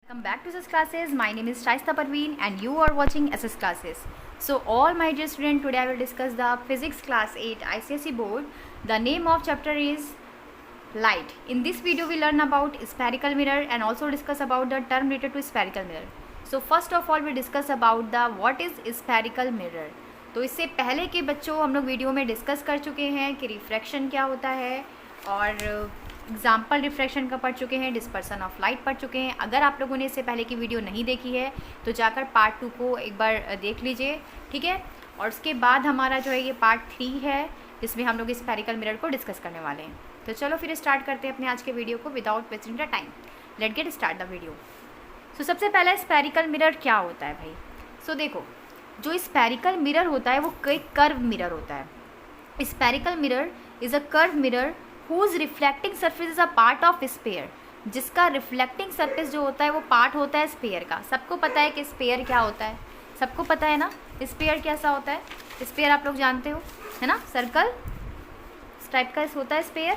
Welcome back to SS classes. My name is Shaista Parveen and you are watching SS classes. So all my dear students, today I will discuss the physics class 8 ICSE board. The name of chapter is light. In this video we learn about spherical mirror and also discuss about the term related to spherical mirror. So first of all we discuss about the what is spherical mirror. तो इससे पहले के बच्चों हम लोग video में discuss कर चुके हैं कि रिफ्रैक्शन क्या होता है और एग्जाम्पल रिफ्रैक्शन का पढ़ चुके हैं, डिस्पर्सन ऑफ लाइट पढ़ चुके हैं। अगर आप लोगों ने इससे पहले की वीडियो नहीं देखी है तो जाकर पार्ट 2 को एक बार देख लीजिए, ठीक है। और उसके बाद हमारा जो है ये पार्ट 3 है जिसमें हम लोग स्फेरिकल मिरर को डिस्कस करने वाले हैं। तो चलो फिर स्टार्ट करते हैं अपने आज के वीडियो को without wasting the time. Let get start the video. So सबसे पहले स्फेरिकल मिरर क्या होता है भाई। सो देखो, जो स्फेरिकल मिरर होता है वो कई कर्व मिरर होता है। Spherical mirror is a curve mirror whose reflecting surface is a part of sphere. जिसका रिफ्लेक्टिंग सरफेस जो होता है वो पार्ट होता है स्फीयर का। सबको पता है कि स्फीयर क्या होता है, सबको पता है ना स्फीयर कैसा होता है। स्फीयर आप लोग जानते हो है ना, सर्कल इस टाइप का होता है स्फीयर,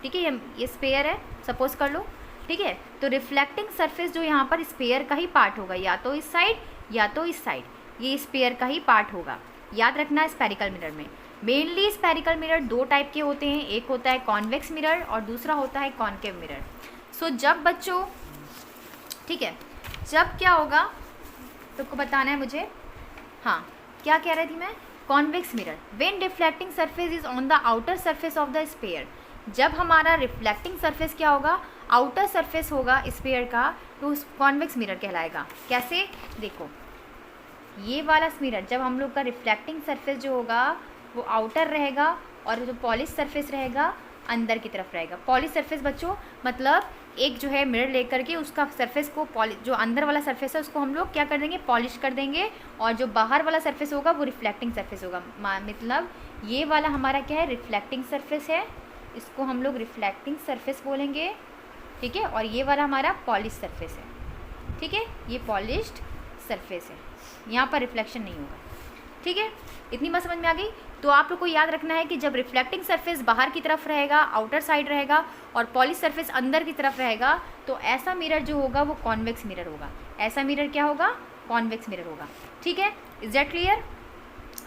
ठीक है। ये स्फीयर है सपोज कर लो, ठीक है। तो रिफ्लेक्टिंग सरफेस जो यहाँ पर स्फीयर का ही पार्ट होगा, या तो इस साइड या तो इस साइड, ये स्फीयर का ही पार्ट होगा। याद रखना स्फेरिकल मिरर में मेनली स्फेरिकल मिरर दो टाइप के होते हैं, एक होता है कॉन्वेक्स मिरर और दूसरा होता है कॉन्केव मिरर। सो जब बच्चों, ठीक है, जब क्या होगा तुमको बताना है मुझे। हाँ, क्या कह रही थी मैं, convex mirror when reflecting surface is on the outer surface of the sphere. जब हमारा रिफ्लेक्टिंग सरफेस क्या होगा, आउटर सरफेस होगा स्फीयर का, तो कॉन्वेक्स मिरर कहलाएगा। कैसे, देखो ये वाला मिरर जब हम लोग का रिफ्लेक्टिंग सरफेस जो होगा वो आउटर रहेगा और जो पॉलिश सरफेस रहेगा अंदर की तरफ रहेगा। पॉलिश सरफेस बच्चों मतलब एक जो है मिरर लेकर के उसका सरफेस को जो अंदर वाला सरफेस है उसको हम लोग क्या कर देंगे, पॉलिश कर देंगे, और जो बाहर वाला सरफेस होगा वो रिफ्लेक्टिंग सरफेस होगा। मतलब ये वाला हमारा क्या है, रिफ्लेक्टिंग सरफेस है, इसको हम लोग रिफ्लेक्टिंग सरफेस बोलेंगे, ठीक है। और ये वाला हमारा पॉलिश सरफेस है, ठीक है, ये पॉलिश्ड सरफेस है, यहाँ पर रिफ्लेक्शन नहीं होगा, ठीक है। इतनी बात समझ में आ गई। तो आप लोग को याद रखना है कि जब रिफ्लेक्टिंग सरफेस बाहर की तरफ रहेगा, आउटर साइड रहेगा, और पॉलिश सरफेस अंदर की तरफ रहेगा, तो ऐसा मिरर जो होगा वो कॉन्वेक्स मिरर होगा। ऐसा मिरर क्या होगा, कॉन्वेक्स मिरर होगा, ठीक है। Is that clear.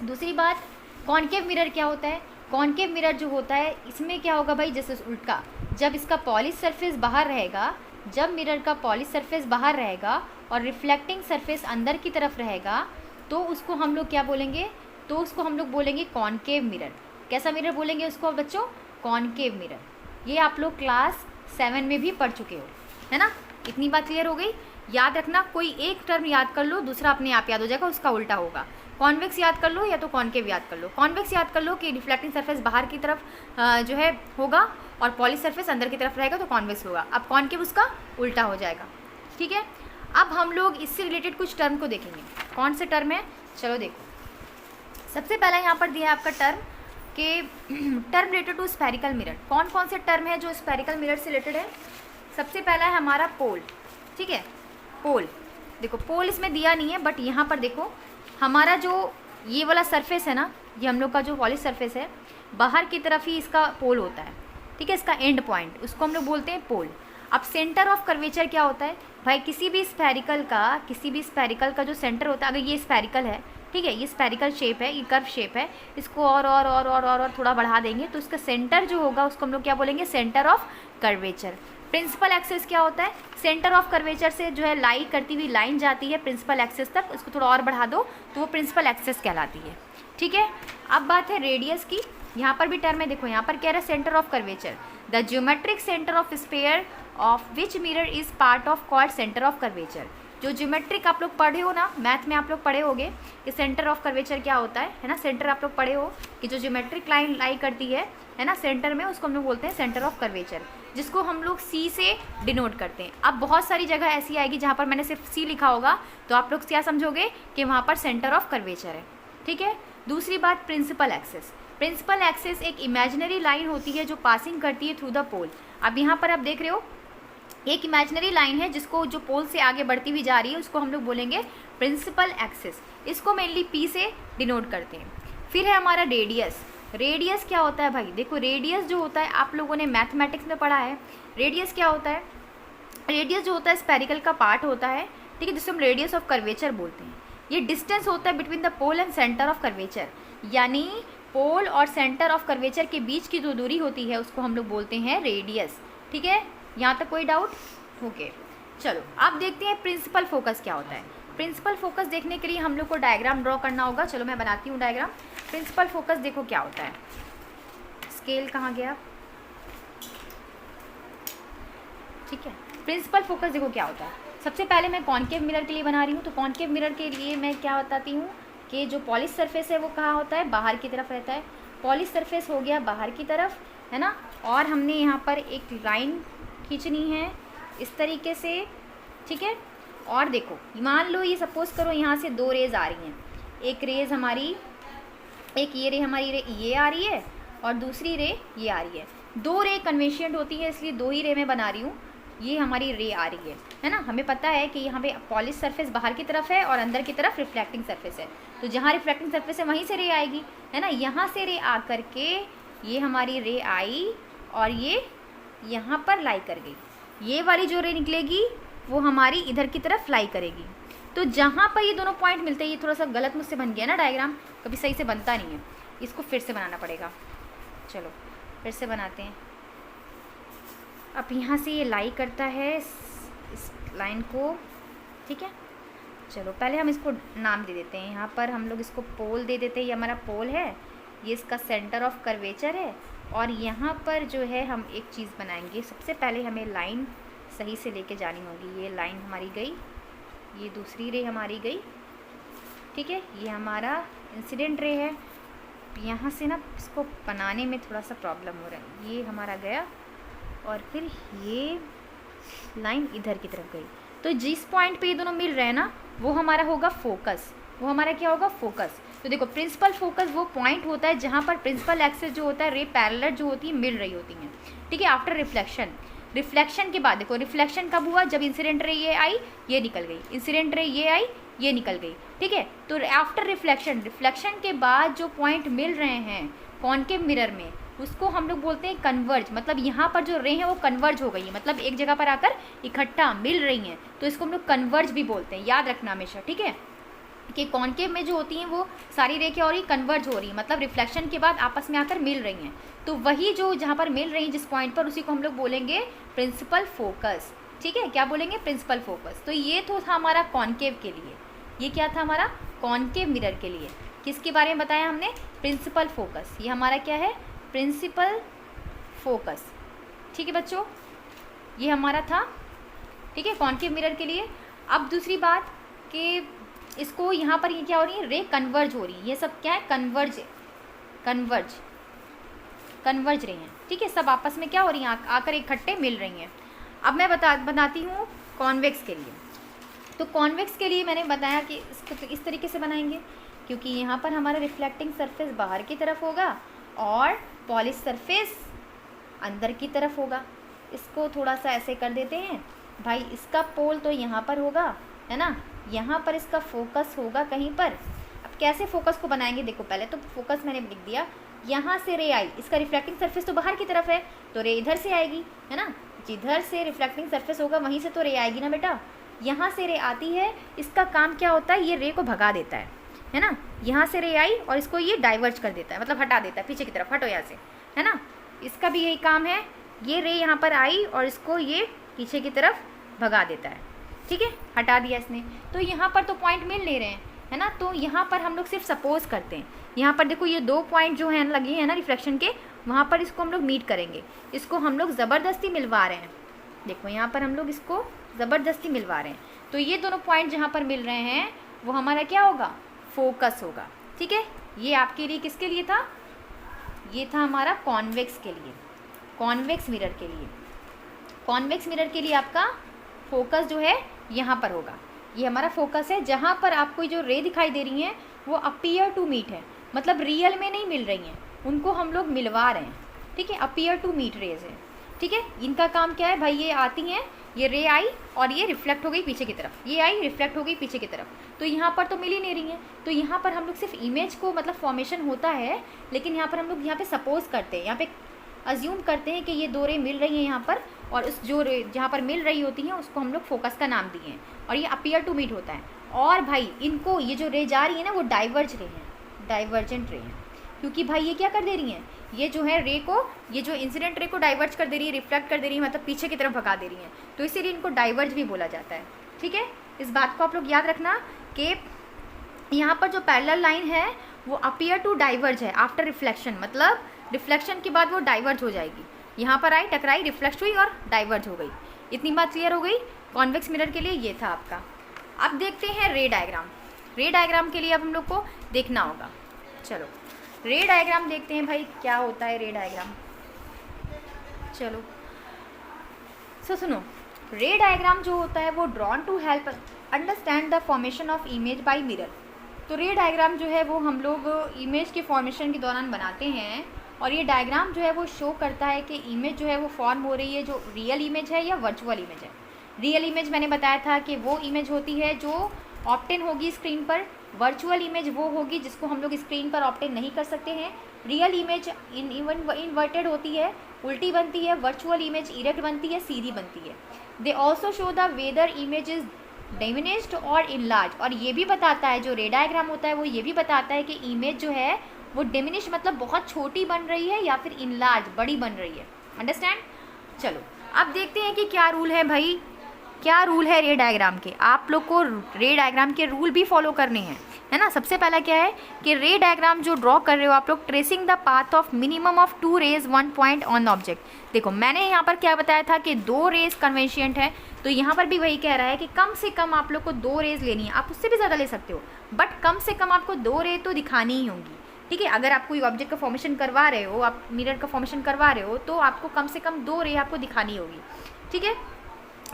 दूसरी बात, कॉन्केव मिरर क्या होता है। कॉन्केव मिरर जो होता है इसमें क्या होगा भाई, जैसे उल्टा, जब इसका पॉलिश सरफेस बाहर रहेगा, जब मिरर का पॉलिश सरफेस बाहर रहेगा और रिफ्लेक्टिंग सरफेस अंदर की तरफ रहेगा, तो उसको हम लोग क्या बोलेंगे, तो उसको हम लोग बोलेंगे कॉन्केव मिरर। कैसा मिरर बोलेंगे उसको बच्चों, कॉन्केव मिरर। ये आप लोग क्लास 7 में भी पढ़ चुके हो, है ना। इतनी बात क्लियर हो गई। याद रखना, कोई एक टर्म याद कर लो, दूसरा अपने आप याद हो जाएगा, उसका उल्टा होगा। कॉन्वेक्स याद कर लो या तो कॉन्केव याद कर लो। कॉन्वेक्स याद कर लो कि रिफ्लेक्टिंग सरफेस बाहर की तरफ जो है होगा और पॉलिश सरफेस अंदर की तरफ रहेगा, तो कॉन्वेक्स होगा। अब कॉन्केव उसका उल्टा हो जाएगा, ठीक है। अब हम लोग इससे रिलेटेड कुछ टर्म को देखेंगे। कौन से टर्म है, चलो देखो। सबसे पहला यहाँ पर दिया है आपका टर्म के term related to spherical mirror. कौन कौन से टर्म है जो स्फेरिकल मिरर से रिलेटेड है। सबसे पहला है हमारा पोल, ठीक है। पोल, देखो पोल इसमें दिया नहीं है, बट यहाँ पर देखो हमारा जो ये वाला सरफेस है ना, ये हम लोग का जो पॉलिश सरफेस है, बाहर की तरफ ही इसका पोल होता है, ठीक है। इसका एंड पॉइंट उसको हम लोग बोलते हैं पोल। अब सेंटर ऑफ कर्वेचर क्या होता है भाई, किसी भी स्फेरिकल का जो सेंटर होता है, अगर ये स्फेरिकल है, ठीक है, ये स्फेरिकल शेप है, ये कर्व शेप है, इसको और थोड़ा बढ़ा देंगे तो इसका सेंटर जो होगा उसको हम लोग क्या बोलेंगे, centre of curvature. Principal axis क्या होता है, सेंटर ऑफ कर्वेचर से जो है लाई करती हुई लाइन जाती है प्रिंसिपल एक्सिस तक, उसको थोड़ा और बढ़ा दो तो वो प्रिंसिपल एक्सिस कहलाती है, ठीक है। अब बात है रेडियस की। यहाँ पर भी टर्म है, देखो यहाँ पर कह रहा है centre of curvature, the geometric centre of sphere of which mirror is part of called centre of curvature. जो ज्योमेट्रिक आप लोग पढ़े हो ना, मैथ में आप लोग पढ़े होगे कि सेंटर ऑफ कर्वेचर क्या होता है ना। सेंटर आप लोग पढ़े हो कि जो ज्योमेट्रिक लाइन लाई करती है ना सेंटर में, उसको हम लोग बोलते हैं सेंटर ऑफ कर्वेचर, जिसको हम लोग सी से डिनोट करते हैं। अब बहुत सारी जगह ऐसी आएगी जहाँ पर मैंने सिर्फ सी लिखा होगा, तो आप लोग क्या समझोगे कि वहाँ पर सेंटर ऑफ कर्वेचर है, ठीक है। दूसरी बात, प्रिंसिपल एक्सिस। प्रिंसिपल एक्सिस एक इमेजिनरी लाइन होती है जो पासिंग करती है थ्रू द पोल। अब यहाँ पर आप देख रहे हो एक इमेजिनरी लाइन है जिसको जो पोल से आगे बढ़ती हुई जा रही है, उसको हम लोग बोलेंगे प्रिंसिपल एक्सिस। इसको मेनली पी से डिनोट करते हैं। फिर है हमारा रेडियस। रेडियस क्या होता है भाई, देखो रेडियस जो होता है आप लोगों ने मैथमेटिक्स में पढ़ा है। रेडियस क्या होता है, रेडियस जो होता है स्पेरिकल का पार्ट होता है, ठीक है, जिसे हम रेडियस ऑफ कर्वेचर बोलते हैं। ये डिस्टेंस होता है between the pole and centre of curvature, यानी पोल और सेंटर ऑफ कर्वेचर के बीच की जो दूरी होती है उसको हम लोग बोलते हैं रेडियस। ठीक है, यहाँ तक कोई डाउट? ओके, चलो अब देखते हैं प्रिंसिपल फोकस क्या होता है। प्रिंसिपल फोकस देखने के लिए हम लोग को डायग्राम ड्रॉ करना होगा। चलो मैं बनाती हूँ डायग्राम। प्रिंसिपल फोकस देखो क्या होता है। स्केल कहाँ गया? ठीक है, प्रिंसिपल फोकस देखो क्या होता है। सबसे पहले मैं कॉन्केव मिरर के लिए बना रही हूँ, तो कॉन्केव मिरर के लिए मैं क्या बताती हूँ कि जो पॉलिश सरफेस है वो कहाँ होता है? बाहर की तरफ रहता है। पॉलिश सरफेस हो गया बाहर की तरफ, है ना। और हमने यहाँ पर एक लाइन खींचनी है इस तरीके से, ठीक है। और देखो, मान लो ये सपोज़ करो यहाँ से दो रेज़ आ रही हैं। एक रेज़ हमारी, एक ये रे हमारी रे ये आ रही है और दूसरी रे ये आ रही है। दो रे कन्वेंशेंट होती है, इसलिए दो ही रे मैं बना रही हूँ। ये हमारी रे आ रही है ना। हमें पता है कि यहाँ पे पॉलिश सरफेस बाहर की तरफ है और अंदर की तरफ रिफ्लेक्टिंग सरफेस है, तो जहाँ रिफ्लेक्टिंग सरफेस है वहीं से रे आएगी, है ना। यहाँ से रे आ करके ये हमारी रे आई और ये यहाँ पर लाई कर गई। ये वाली जो रे निकलेगी वो हमारी इधर की तरफ लाई करेगी। तो जहाँ पर ये दोनों पॉइंट मिलते हैं, ये थोड़ा सा गलत मुझसे बन गया ना डायग्राम, कभी सही से बनता नहीं है, इसको फिर से बनाना पड़ेगा। चलो फिर से बनाते हैं। अब यहाँ से ये लाई करता है इस लाइन को, ठीक है। चलो पहले हम इसको नाम दे देते हैं। यहाँ पर हम लोग इसको पोल दे देते हैं। ये हमारा पोल है, ये इसका सेंटर ऑफ कर्वेचर है। और यहाँ पर जो है हम एक चीज़ बनाएंगे। सबसे पहले हमें लाइन सही से लेके जानी होगी। ये लाइन हमारी गई, ये दूसरी रे हमारी गई, ठीक है। ये हमारा इंसिडेंट रे है। यहाँ से ना इसको बनाने में थोड़ा सा प्रॉब्लम हो रहा है। ये हमारा गया और फिर ये लाइन इधर की तरफ गई। तो जिस पॉइंट पे ये दोनों मिल रहे हैं ना, वो हमारा होगा फोकस। वो हमारा क्या होगा? फोकस। तो देखो, प्रिंसिपल फोकस वो पॉइंट होता है जहाँ पर प्रिंसिपल एक्सिस जो होता है, रे पैरेलल जो होती है, मिल रही होती हैं, ठीक है। आफ्टर रिफ्लेक्शन, रिफ्लेक्शन के बाद देखो, रिफ्लेक्शन कब हुआ? जब इंसिडेंट रे ये आई, ये निकल गई, इंसिडेंट रे ये आई, ये निकल गई, ठीक है। तो आफ्टर रिफ्लेक्शन, रिफ्लेक्शन के बाद जो पॉइंट मिल रहे हैं कॉन्केव मिरर में, उसको हम लोग बोलते हैं कन्वर्ज। मतलब यहाँ पर जो रे हैं वो कन्वर्ज हो गई है, मतलब एक जगह पर आकर इकट्ठा मिल रही हैं, तो इसको हम लोग कन्वर्ज भी बोलते हैं। याद रखना हमेशा, ठीक है, कि कॉन्केव में जो होती हैं वो सारी रे क्या हो रही? कन्वर्ज हो रही है, मतलब रिफ्लेक्शन के बाद आपस में आकर मिल रही हैं। तो वही जो जहाँ पर मिल रही हैं जिस पॉइंट पर, उसी को हम लोग बोलेंगे प्रिंसिपल फोकस, ठीक है। क्या बोलेंगे? Principal focus. तो ये तो था हमारा कॉन्केव के लिए। ये क्या था हमारा? कॉन्केव मिरर के लिए। किसके बारे में बताया हमने? Principal focus. ये हमारा क्या है? प्रिंसिपल फोकस, ठीक है बच्चों, ये हमारा था, ठीक है, कॉन्केव मिरर के लिए। अब दूसरी बात कि इसको यहाँ पर ये क्या हो रही है? रे कन्वर्ज हो रही है। ये सब क्या है? कन्वर्ज रही हैं, ठीक है। सब आपस में क्या हो रही हैं? आकर इकट्ठे मिल रही हैं। अब मैं बताती हूँ कॉन्वेक्स के लिए। तो कॉन्वेक्स के लिए मैंने बताया कि इसको तो इस तरीके से बनाएंगे, क्योंकि यहाँ पर हमारा रिफ्लेक्टिंग सरफेस बाहर की तरफ होगा और पॉलिश सरफेस अंदर की तरफ होगा। इसको थोड़ा सा ऐसे कर देते हैं भाई। इसका पोल तो यहाँ पर होगा, है ना, यहाँ पर इसका फोकस होगा कहीं पर। अब कैसे फोकस को बनाएंगे? देखो, पहले तो फोकस मैंने लिख दिया। यहाँ से रे आई, इसका रिफ्लेक्टिंग सरफेस तो बाहर की तरफ है, तो रे इधर से आएगी, है ना। जिधर से रिफ्लेक्टिंग सरफेस होगा वहीं से तो रे आएगी ना बेटा। यहाँ से रे आती है, इसका काम क्या होता है? ये रे को भगा देता है ना। यहाँ से रे आई और इसको ये डाइवर्ज कर देता है, मतलब हटा देता है पीछे की तरफ, हटो यहाँ से, है ना। इसका भी यही काम है। ये रे यहाँ पर आई और इसको ये पीछे की तरफ भगा देता है, ठीक है, हटा दिया इसने। तो यहाँ पर तो पॉइंट मिल नहीं रहे हैं, है ना। तो यहाँ पर हम लोग सिर्फ सपोज करते हैं। यहाँ पर देखो, ये दो पॉइंट जो हैं लगे हैं ना रिफ्लेक्शन के, वहाँ पर इसको हम लोग मीट करेंगे। इसको हम लोग ज़बरदस्ती मिलवा रहे हैं। देखो, यहाँ पर हम लोग इसको ज़बरदस्ती मिलवा रहे हैं। तो ये दोनों पॉइंट जहाँ पर मिल रहे हैं वो हमारा क्या होगा? फोकस होगा, ठीक है। ये आपके लिए किसके लिए था? ये था हमारा कॉन्वेक्स के लिए, कॉन्वेक्स मिरर के लिए। कॉन्वेक्स मिरर के लिए आपका फोकस जो है यहाँ पर होगा। ये हमारा फोकस है, जहाँ पर आपको जो रे दिखाई दे रही हैं वो अपीयर टू मीट है, मतलब रियल में नहीं मिल रही हैं, उनको हम लोग मिलवा रहे हैं, ठीक है। अपीयर टू मीट रेज है, ठीक है। इनका काम क्या है भाई? ये आती हैं, ये रे आई और ये रिफ्लेक्ट हो गई पीछे की तरफ, ये आई रिफ्लेक्ट हो गई पीछे की तरफ। तो यहाँ पर तो मिल ही नहीं रही हैं। तो यहाँ पर हम लोग सिर्फ इमेज को, मतलब फॉर्मेशन होता है, लेकिन यहाँ पर हम लोग यहाँ पे सपोज करते हैं, यहाँ पे अज्यूम करते हैं कि ये दो रे मिल रही हैं यहाँ पर, और उस जो जहाँ पर मिल रही होती हैं उसको हम लोग फोकस का नाम दिए हैं, और ये अपीयर टू मीट होता है। और भाई इनको ये जो रे जा रही है ना वो डाइवर्ज रे हैं, डाइवर्जेंट रे हैं, क्योंकि भाई ये क्या कर दे रही हैं, ये जो है रे को, ये जो इंसिडेंट रे को डाइवर्ज कर दे रही है, रिफ्लेक्ट कर दे रही है, मतलब पीछे की तरफ भगा दे रही हैं, तो इसीलिए इनको डाइवर्ज भी बोला जाता है। ठीक है, इस बात को आप लोग याद रखना कि यहाँ पर जो पैरेलल लाइन है वो अपीयर टू डाइवर्ज है आफ्टर रिफ्लेक्शन, मतलब रिफ्लेक्शन के बाद वो डाइवर्ज हो जाएगी। यहाँ पर आई, टकराई, रिफ्लेक्ट हुई और डाइवर्ज हो गई। इतनी बात क्लियर हो गई। कॉन्वेक्स मिरर के लिए ये था आपका। अब देखते हैं रे डायग्राम। रे डायग्राम के लिए अब हम लोग को देखना होगा। चलो रे डायग्राम देखते हैं भाई, क्या होता है रे डायग्राम। चलो सुनो, रे डायग्राम जो होता है वो drawn to help understand the formation of image by mirror. तो रे डायग्राम जो है वो हम लोग इमेज के फॉर्मेशन के दौरान बनाते हैं, और ये डायग्राम जो है वो शो करता है कि इमेज जो है वो फॉर्म हो रही है जो रियल इमेज है या वर्चुअल इमेज है। रियल इमेज मैंने बताया था कि वो इमेज होती है जो ऑप्टेन होगी स्क्रीन पर, वर्चुअल इमेज वो होगी जिसको हम लोग स्क्रीन पर ऑप्टेन नहीं कर सकते हैं। रियल इमेज इन्वर्टेड होती है, उल्टी बनती है, वर्चुअल इमेज इरेक्ट बनती है, सीधी बनती है। They also show the whether image is diminished और इनलार्ज, और ये भी बताता है, जो रे डायग्राम होता है वो ये भी बताता है कि इमेज जो है वो डिमिनिश मतलब बहुत छोटी बन रही है या फिर इनलार्ज बड़ी बन रही है। अंडरस्टैंड। चलो अब देखते हैं कि क्या रूल है भाई, क्या रूल है रे डायग्राम के। आप लोग को रे डायग्राम के रूल भी फॉलो करने हैं, है ना। सबसे पहला क्या है कि रे डायग्राम जो ड्रॉ कर रहे हो आप लोग, tracing the path of minimum of 2 rays 1 point on object. देखो मैंने यहाँ पर क्या बताया था कि 2 रेज कन्वेंशियंट है, तो यहाँ पर भी वही कह रहा है कि कम से कम आप लोग को 2 रेज लेनी है। आप उससे भी ज़्यादा ले सकते हो, बट कम से कम आपको 2 रे तो दिखानी ही होंगी। ठीक है, अगर आप कोई ऑब्जेक्ट का फॉर्मेशन करवा रहे हो, आप मिरर का फॉर्मेशन करवा रहे हो, तो आपको कम से कम 2 रे आपको दिखानी होगी। ठीक है,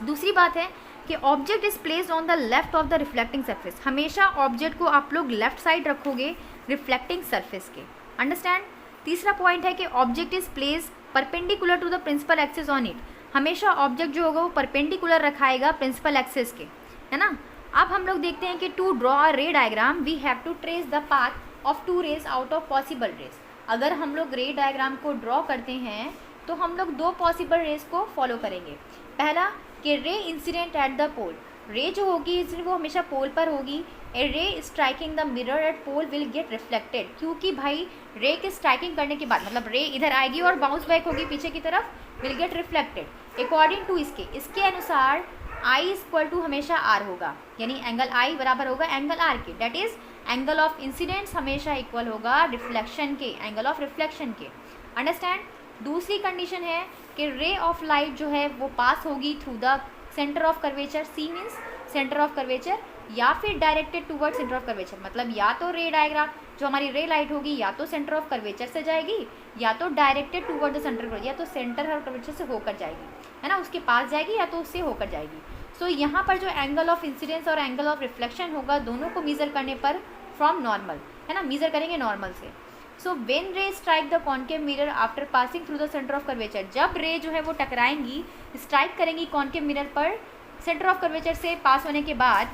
दूसरी बात है कि object is placed on the left of the reflecting surface. हमेशा ऑब्जेक्ट को आप लोग लेफ्ट साइड रखोगे रिफ्लेक्टिंग सरफेस के। अंडरस्टैंड। तीसरा पॉइंट है कि object is place perpendicular to the principal axis on it. हमेशा ऑब्जेक्ट जो होगा वो परपेंडिकुलर रखाएगा प्रिंसिपल एक्सिस के, है ना। अब हम लोग देखते हैं कि to draw a ray diagram we have to trace the path of 2 rays out of possible rays. अगर हम लोग रे डायग्राम को ड्रॉ करते हैं तो हम लोग 2 पॉसिबल रेज को फॉलो करेंगे। पहला कि रे इंसिडेंट एट द पोल। रे जो होगी वो हमेशा पोल पर होगी। A ray striking the mirror at pole will get reflected, क्योंकि भाई रे के स्ट्राइकिंग करने के बाद मतलब रे इधर आएगी और बाउंस बैक होगी पीछे की तरफ, will get reflected according to इसके अनुसार आई इक्वल टू हमेशा आर होगा, यानी एंगल आई बराबर होगा एंगल आर के। That is angle of incidence हमेशा इक्वल होगा रिफ्लेक्शन के, एंगल ऑफ रिफ्लेक्शन के। अंडरस्टैंड। दूसरी कंडीशन है कि रे ऑफ लाइट जो है वो पास होगी through the centre of curvature. C means centre of curvature, या फिर directed toward centre of curvature. मतलब या तो रे डायग्राम जो हमारी रे लाइट होगी या तो सेंटर ऑफ कर्वेचर से जाएगी, या तो डायरेक्टेड टूवर्ड द सेंटर, या तो सेंटर ऑफ कर्वेचर से होकर जाएगी, है ना, उसके पास जाएगी या तो उससे होकर जाएगी। सो यहाँ पर जो एंगल ऑफ इंसिडेंस और एंगल ऑफ रिफ्लेक्शन होगा दोनों को मेजर करने पर फ्रॉम नॉर्मल, है ना, मेजर करेंगे नॉर्मल से। सो व्हेन रे strike the concave mirror after passing through the centre of curvature, जब रे जो है वो टकराएंगी, स्ट्राइक करेंगी कॉन्केव मिरर पर सेंटर ऑफ कर्वेचर से पास होने के बाद,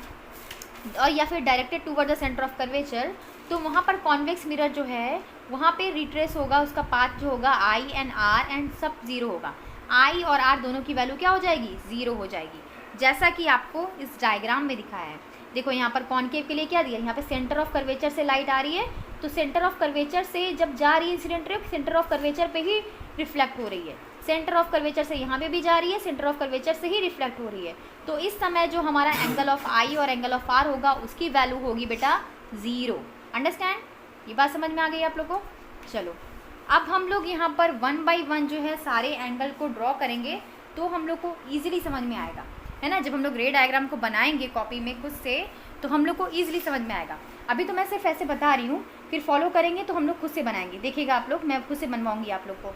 और या फिर directed toward the centre of curvature, तो वहाँ पर कॉन्वेक्स मिरर जो है वहाँ पे रिट्रेस होगा, उसका पाथ जो होगा आई एंड आर एंड सब 0 होगा। आई और आर दोनों की वैल्यू क्या हो जाएगी, 0 हो जाएगी, जैसा कि आपको इस डायग्राम में दिखाया है। देखो यहाँ पर कॉन्केव के लिए क्या दिया, यहाँ पे सेंटर ऑफ कर्वेचर से लाइट आ रही है, तो सेंटर ऑफ कर्वेचर से जब जा रही है incident ray, centre of curvature पे ही रिफ्लेक्ट हो रही है। सेंटर ऑफ कर्वेचर से यहाँ पे भी जा रही है, सेंटर ऑफ कर्वेचर से ही रिफ्लेक्ट हो रही है। तो इस समय जो हमारा एंगल ऑफ आई और एंगल ऑफ आर होगा उसकी वैल्यू होगी बेटा 0। अंडरस्टैंड। ये बात समझ में आ गई आप लोगों को। चलो अब हम लोग यहाँ पर 1 बाई 1 जो है सारे एंगल को ड्रॉ करेंगे, तो हम लोग को ईजिली समझ में आएगा, है ना। जब हम लोग रे डायग्राम को बनाएंगे कॉपी में खुद से, तो हम लोग को ईजिली समझ में आएगा। अभी तो मैं सिर्फ ऐसे बता रही हूँ, फिर फॉलो करेंगे तो हम लोग खुद से बनाएंगे, देखिएगा आप लोग, मैं खुद से बनवाऊंगी आप लोग को।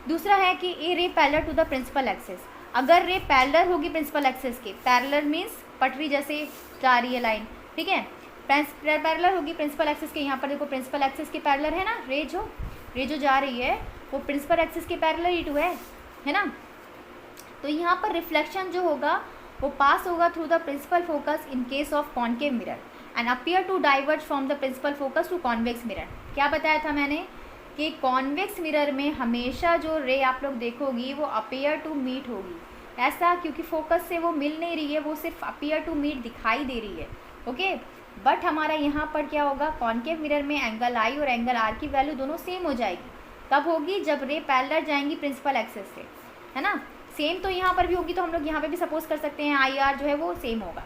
दूसरा है कि a ray parallel to the principal axis. अगर रे पैरेलल होगी प्रिंसिपल एक्सिस के, पैरेलल मीन्स पटरी जैसे जा रही है लाइन, ठीक है, पैरेलल होगी प्रिंसिपल एक्सिस के। यहाँ पर देखो प्रिंसिपल एक्सिस के पैरेलल है ना, रे जो जा रही है वो प्रिंसिपल एक्सिस के पैरेलल ही टू है ना। तो यहाँ पर रिफ्लेक्शन जो होगा वो पास होगा through the principal focus in case of concave mirror and appear to diverge from the principal focus to convex mirror. क्या बताया था मैंने कि कॉन्वेक्स मिरर में हमेशा जो रे आप लोग देखोगी वो अपीयर टू मीट होगी। ऐसा क्योंकि फोकस से वो मिल नहीं रही है, वो सिर्फ अपीयर टू मीट दिखाई दे रही है। ओके, बट हमारा यहाँ पर क्या होगा, कॉन्केव मिरर में एंगल आई और एंगल आर की वैल्यू दोनों सेम हो जाएगी। कब होगी, जब रे पैरेलल जाएंगी प्रिंसिपल एक्सिस से, है ना। सेम तो यहाँ पर भी होगी, तो हम लोग यहाँ पे भी सपोज कर सकते हैं आई आर जो है वो सेम होगा।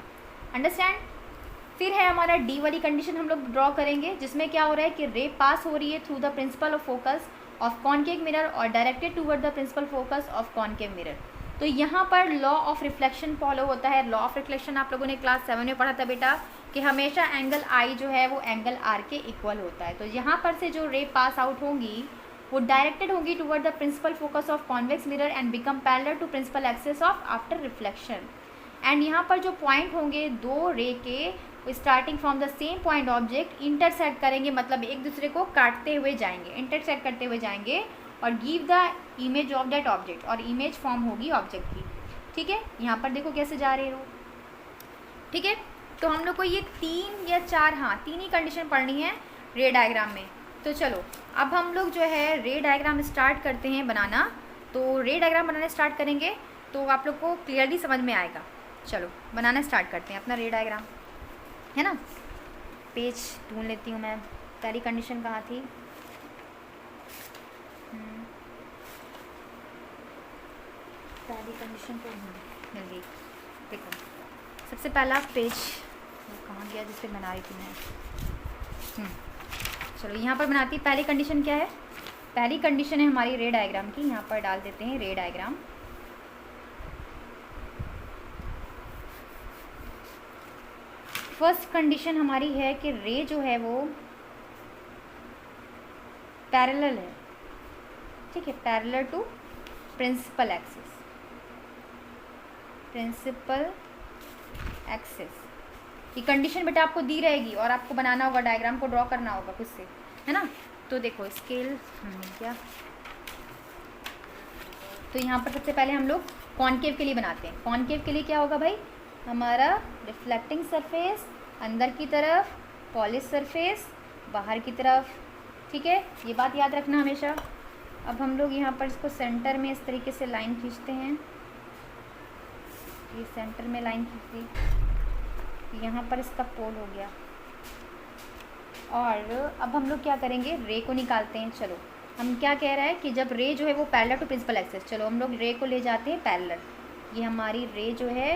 अंडरस्टैंड। फिर है हमारा डी वाली कंडीशन हम लोग ड्रॉ करेंगे, जिसमें क्या हो रहा है कि रे पास हो रही है through the principal of focus of concave mirror और directed toward the principal focus of concave mirror. तो यहाँ पर लॉ ऑफ रिफ्लेक्शन फॉलो होता है। लॉ ऑफ रिफ्लेक्शन आप लोगों ने क्लास 7 में पढ़ा था बेटा, कि हमेशा एंगल आई जो है वो एंगल आर के इक्वल होता है। तो यहाँ पर से जो रे पास आउट होंगी वो डायरेक्टेड होगी toward the principal focus of convex mirror and become parallel to principal axis of after reflection. And यहाँ पर जो पॉइंट होंगे दो रे के starting from the same point object intersect करेंगे, मतलब एक दूसरे को काटते हुए जाएंगे, इंटरसेक्ट करते हुए जाएंगे और give the image of that object, और इमेज फॉर्म होगी ऑब्जेक्ट की। ठीक है, यहाँ पर देखो कैसे जा रहे हो। ठीक है, तो हम लोग को ये 3 या 4, हाँ 3 ही कंडीशन पढ़नी है रे डायग्राम में। तो चलो अब हम लोग जो है रे डायग्राम स्टार्ट करते हैं बनाना। तो रे डायग्राम बनाना स्टार्ट करेंगे तो आप लोग को क्लियरली समझ में आएगा। चलो बनाना स्टार्ट करते हैं अपना रे डायग्राम, है ना। पेज ढूंढ लेती हूँ मैं, पहली कंडीशन कहाँ थी। पहली कंडीशन तो मिल गई। देखो सबसे पहला पेज कहाँ गया जिस पे बना रही थी मैं। चलो यहाँ पर बनाती। पहली कंडीशन क्या है, पहली कंडीशन है हमारी रे डायग्राम की। यहाँ पर डाल देते हैं रे डायग्राम। फर्स्ट कंडीशन हमारी है कि रे जो है वो पैरेलल है। ठीक है, parallel to principal axis, principal axis. ये कंडीशन बेटा आपको दी रहेगी और आपको बनाना होगा, डायग्राम को ड्रॉ करना होगा खुद से, है ना। तो देखो स्केल क्या, तो यहाँ पर सबसे पहले हम लोग कॉनकेव के लिए बनाते हैं। कॉनकेव के लिए क्या होगा भाई, हमारा रिफ्लेक्टिंग सरफेस अंदर की तरफ, पॉलिश सरफेस बाहर की तरफ। ठीक है, ये बात याद रखना हमेशा। अब हम लोग यहाँ पर इसको सेंटर में इस तरीके से लाइन खींचते हैं। ये सेंटर में लाइन खींच दी, यहाँ पर इसका पोल हो गया। और अब हम लोग क्या करेंगे, रे को निकालते हैं। चलो हम क्या कह रहे हैं कि जब रे जो है वो पैरेलल टू प्रिंसिपल एक्सिस, चलो हम लोग रे को ले जाते हैं पैरेलल। ये हमारी रे जो है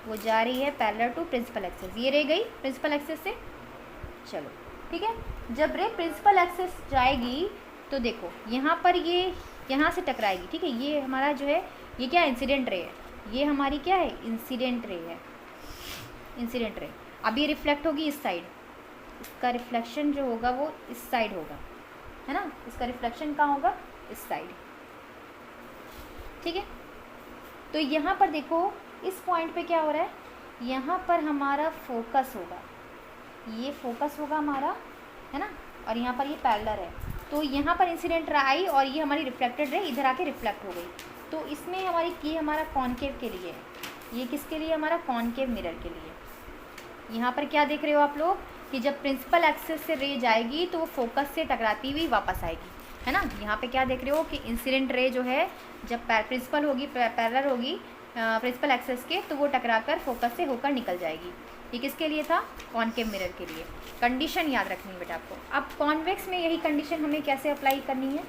वो जा रही है पैरेलल टू प्रिंसिपल एक्सिस, ये रे गई प्रिंसिपल एक्सिस से। चलो ठीक है, जब रे प्रिंसिपल एक्सिस जाएगी तो देखो यहाँ पर ये यहाँ से टकराएगी। ठीक है, ये हमारा जो है ये क्या है, इंसिडेंट रे है। ये हमारी क्या है, इंसिडेंट रे है, इंसिडेंट रे। अब ये रिफ्लेक्ट होगी इस साइड, इसका रिफ्लेक्शन जो होगा वो इस साइड होगा, है ना। इसका रिफ्लेक्शन कहाँ होगा, इस साइड। ठीक है, तो यहाँ पर देखो इस पॉइंट पे क्या हो रहा है, यहाँ पर हमारा फोकस होगा, ये फोकस होगा हमारा, है ना। और यहाँ पर ये पैरेलल है, तो यहाँ पर इंसिडेंट रे आई और ये हमारी रिफ्लेक्टेड रे इधर आके रिफ्लेक्ट हो गई। तो इसमें हमारी ये हमारा कॉनकेव के लिए है, ये किसके लिए, हमारा कॉनकेव मिरर के लिए। यहाँ पर क्या देख रहे हो आप लोग कि जब प्रिंसिपल एक्सिस से रे जाएगी तो वो फोकस से टकराती हुई वापस आएगी, है ना। यहाँ पे क्या देख रहे हो कि इंसिडेंट रे जो है जब प्रिंसिपल होगी, पैरेलल होगी प्रिंसिपल एक्सिस के, तो वो टकरा कर फोकस से होकर निकल जाएगी। ये किसके लिए था, कॉनकेव मिरर के लिए। कंडीशन याद रखनी है बेटा आपको। अब कॉन्वेक्स में यही कंडीशन हमें कैसे अप्लाई करनी है,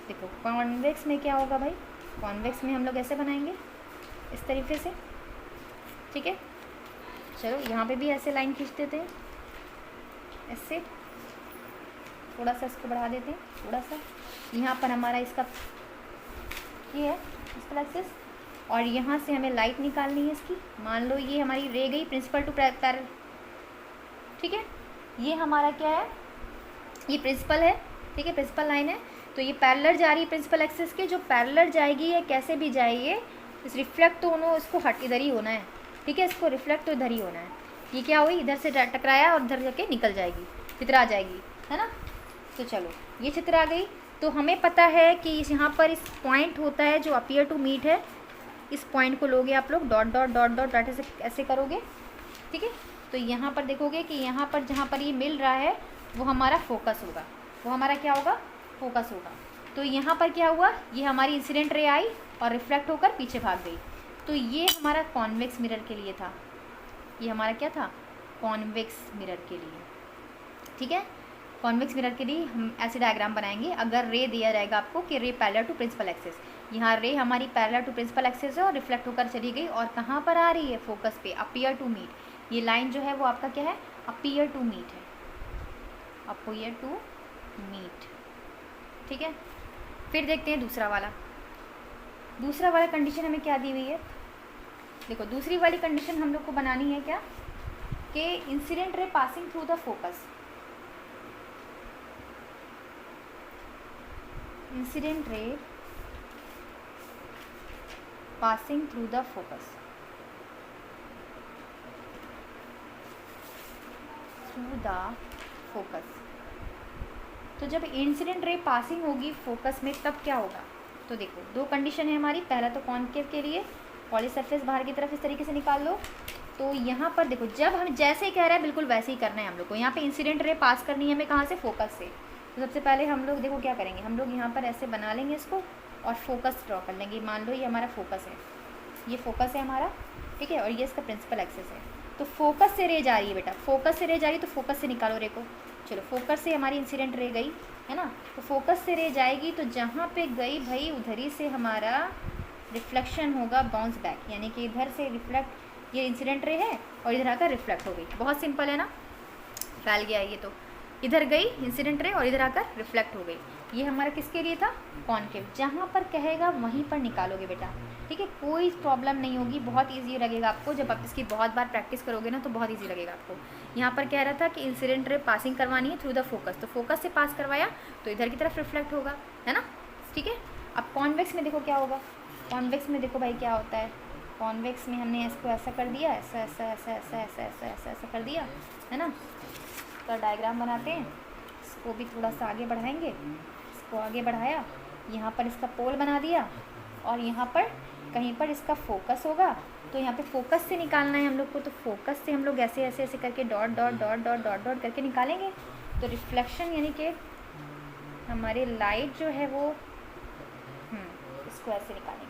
देखो कॉन्वेक्स में क्या होगा भाई, कॉन्वेक्स में हम लोग ऐसे बनाएंगे इस तरीके से। ठीक है, चलो यहाँ पे भी ऐसे लाइन खींच देते हैं, ऐसे थोड़ा सा इसको बढ़ा देते हैं थोड़ा सा। यहाँ पर हमारा इसका ये है प्रिंसिपल एक्सिस, और यहाँ से हमें लाइट निकालनी है इसकी। मान लो ये हमारी रे गई प्रिंसिपल टू पैरेलल। ठीक है, ये हमारा क्या है, ये प्रिंसिपल है। ठीक है, प्रिंसिपल लाइन है, तो ये पैरेलल जा रही है प्रिंसिपल एक्सिस के। जो पैरेलल जाएगी या कैसे भी जाइए, इस रिफ्लेक्ट तो होना, इसको हट इधर ही होना है। ठीक है, इसको रिफ्लेक्ट तो इधर ही होना है। ये क्या हुई, इधर से टकराया और इधर जाके निकल जाएगी, चित्र आ जाएगी, है ना। तो चलो ये चित्र आ गई। तो हमें पता है कि यहाँ पर इस पॉइंट होता है जो अपीयर टू मीट है, इस पॉइंट को लोगे आप लोग dot dot dot dot dot ऐसे करोगे। ठीक है, तो यहाँ पर देखोगे कि यहाँ पर जहाँ पर ये मिल रहा है वो हमारा फोकस होगा, वो हमारा क्या होगा, फोकस होगा। तो यहाँ पर क्या हुआ, ये हमारी इंसिडेंट रे आई और रिफ्लेक्ट होकर पीछे भाग गई। तो ये हमारा कॉन्वेक्स मिरर के लिए था, ये हमारा क्या था, कॉन्वेक्स मिरर के लिए। ठीक है, कॉन्वेक्स मिरर के लिए हम ऐसे डायग्राम बनाएंगे। अगर रे दिया जाएगा आपको कि रे पैरेलल टू प्रिंसिपल एक्सिस, यहाँ रे हमारी पैरेलल टू प्रिंसिपल एक्सिस है और रिफ्लेक्ट होकर चली गई और कहाँ पर आ रही है, फोकस पे, अपीयर टू मीट। ये लाइन जो है वो आपका क्या है, अपीयर टू मीट है, अपीयर टू मीट। ठीक है, फिर देखते हैं दूसरा वाला कंडीशन हमें क्या दी हुई है। देखो दूसरी वाली कंडीशन हम लोग को बनानी है क्या, कि incident ray passing through the focus, incident ray passing through the focus, through the focus. तो जब इंसिडेंट रे पासिंग होगी फोकस में तब क्या होगा, तो देखो दो कंडीशन है हमारी। पहला तो कॉन्केव के लिए पॉली सरफेस बाहर की तरफ इस तरीके से निकाल लो। तो यहाँ पर देखो जब हम जैसे ही कह रहे हैं बिल्कुल वैसे ही करना है हम लोग को। यहाँ पे इंसिडेंट रे पास करनी है हमें कहाँ से, फोकस से। तो सबसे पहले हम लोग देखो क्या करेंगे, हम लोग यहाँ पर ऐसे बना लेंगे इसको और फोकस ड्रॉ कर लेंगे। मान लो ये हमारा फोकस है, ये फोकस है हमारा, ठीक है, और ये इसका प्रिंसिपल एक्सिस है। तो फोकस से रे जा रही है बेटा, फोकस से रे जा रही है तो फोकस से निकालो रे को। चलो फोकस से हमारी इंसिडेंट रे गई है ना, तो फोकस से रे जाएगी तो जहाँ पे गई भाई उधर ही से हमारा रिफ्लेक्शन होगा, बाउंस बैक, यानी कि इधर से रिफ्लेक्ट, ये इंसिडेंट रे है और इधर आकर रिफ्लेक्ट हो गई। बहुत सिंपल है ना, फैल गया ये। तो इधर गई इंसिडेंट रे और इधर आकर रिफ्लेक्ट हो गई। ये हमारा किसके लिए था, कॉन्केव। जहाँ पर कहेगा वहीं पर निकालोगे बेटा, ठीक है, कोई प्रॉब्लम नहीं होगी, बहुत इजी लगेगा आपको। जब आप इसकी बहुत बार प्रैक्टिस करोगे ना तो बहुत इजी लगेगा आपको। यहाँ पर कह रहा था कि इंसिडेंट रे पासिंग करवानी है थ्रू द फोकस, तो फोकस से पास करवाया तो इधर की तरफ रिफ्लेक्ट होगा, है ना, ठीक है। अब कॉन्वेक्स में देखो क्या होगा, कॉन्वेक्स में देखो भाई क्या होता है। कॉन्वेक्स में हमने इसको ऐसा कर दिया, ऐसा ऐसा ऐसा ऐसा ऐसा ऐसा ऐसा ऐसा कर दिया, है ना। तो डायग्राम बनाते हैं, इसको भी थोड़ा सा आगे बढ़ाएंगे, इसको आगे बढ़ाया, यहाँ पर इसका पोल बना दिया और यहाँ पर कहीं पर इसका फोकस होगा। तो यहाँ पे फोकस से निकालना है हम लोग को, तो फोकस से हम लोग ऐसे ऐसे ऐसे करके dot dot dot dot dot dot करके निकालेंगे। तो रिफ्लेक्शन यानी कि हमारी लाइट जो है वो इसको ऐसे निकालेंगे,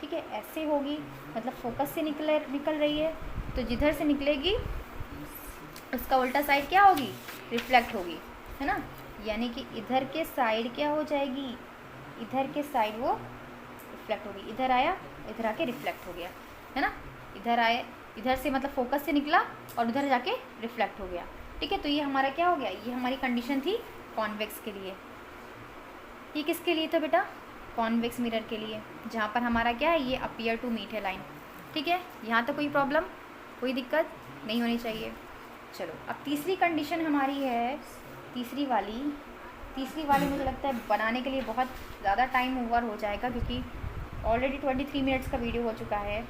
ठीक है, ऐसे होगी, मतलब फोकस से निकल रही है। तो जिधर से निकलेगी उसका उल्टा साइड क्या होगी, रिफ्लेक्ट होगी, है ना। यानी कि इधर के साइड क्या हो जाएगी, इधर के साइड वो रिफ्लेक्ट होगी। इधर आया, इधर आके रिफ्लेक्ट हो गया, है ना। इधर आए, इधर से मतलब फोकस से निकला और उधर जाके रिफ्लेक्ट हो गया, ठीक है। तो ये हमारा क्या हो गया, ये हमारी कंडीशन थी कॉन्वेक्स के लिए। ये किसके लिए था बेटा, कॉन्वेक्स मिरर के लिए, जहाँ पर हमारा क्या है, ये अपीयर टू मीट है लाइन, ठीक है। यहाँ तो कोई प्रॉब्लम, कोई दिक्कत नहीं होनी चाहिए। चलो अब तीसरी कंडीशन हमारी है, तीसरी वाली मुझे लगता है बनाने के लिए बहुत ज़्यादा टाइम ओवर हो जाएगा, क्योंकि ऑलरेडी 23 मिनट्स का वीडियो हो चुका है।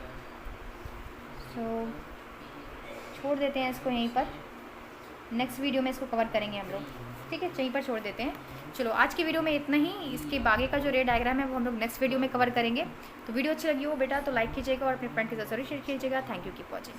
सो छोड़ देते हैं इसको यहीं पर, नेक्स्ट वीडियो में इसको कवर करेंगे हम लोग, ठीक है, यहीं पर छोड़ देते हैं। चलो आज की वीडियो में इतना ही। इसके बागे का जो रे डायग्राम है वो हम लोग नेक्स्ट वीडियो में कवर करेंगे। तो वीडियो अच्छी लगी हो बेटा तो लाइक कीजिएगा और अपने फ्रेंड के साथ जरूर शेयर कीजिएगा। Thank you, keep watching.